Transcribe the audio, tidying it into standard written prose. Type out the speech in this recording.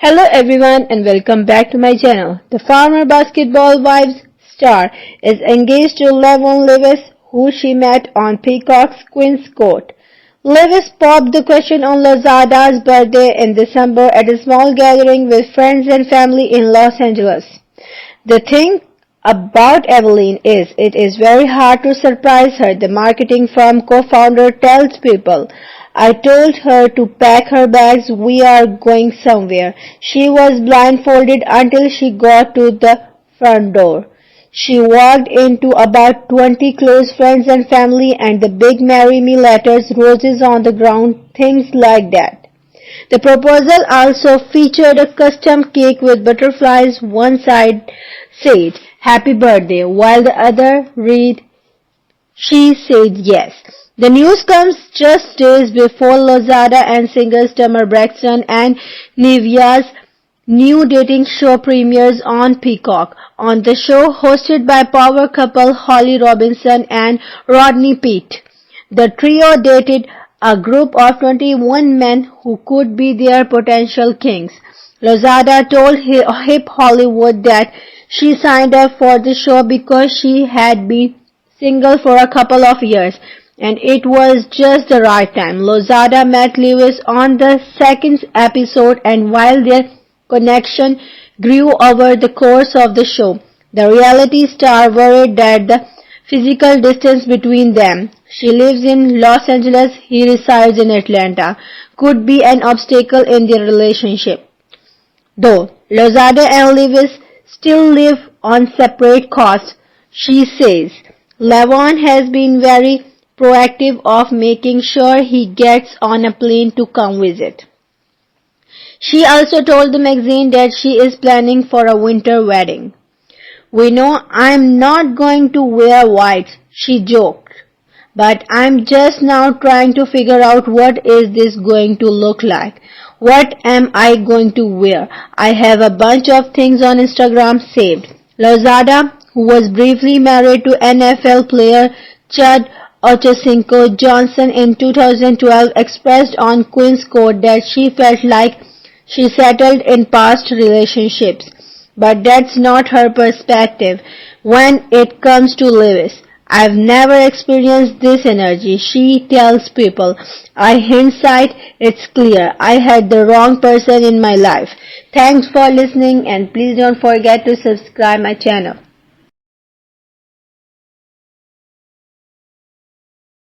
Hello everyone and welcome back to my channel. The former Basketball Wives star is engaged to Evelyn Lozada, who she met on Peacock's Queen's Court. Lewis popped the question on Lozada's birthday in December at a small gathering with friends and family in Los Angeles. The thing about Evelyn is it is very hard to surprise her, the marketing firm co-founder tells People. I told her to pack her bags, we are going somewhere. She was blindfolded until she got to the front door. She walked into about 20 close friends and family and the big marry me letters, roses on the ground, things like that. The proposal also featured a custom cake with butterflies. One side said, Happy birthday, while the other read, She said yes. The news comes just days before Lozada and singers Tamar Braxton and Nivea's new dating show premieres on Peacock. On the show, hosted by power couple Holly Robinson and Rodney Peete, the trio dated a group of 21 men who could be their potential kings. Lozada told Hip Hollywood that she signed up for the show because she had been single for a couple of years, and it was just the right time. Lozada met Lewis on the second episode, and while their connection grew over the course of the show, the reality star worried that the physical distance between them, she lives in Los Angeles, he resides in Atlanta, could be an obstacle in their relationship. Though Lozada and Lewis still live on separate coasts, she says, Levon has been very proactive of making sure he gets on a plane to come visit. She also told the magazine that she is planning for a winter wedding. We know I'm not going to wear white, she joked, but I'm just now trying to figure out what is this going to look like. What am I going to wear? I have a bunch of things on Instagram saved. Lozada, who was briefly married to NFL player Chad Ochocinco Johnson in 2012, expressed on Queen's Court that she felt like she settled in past relationships. But that's not her perspective when it comes to Lewis. I've never experienced this energy, she tells People. Hindsight, it's clear. I had the wrong person in my life. Thanks for listening and please don't forget to subscribe my channel.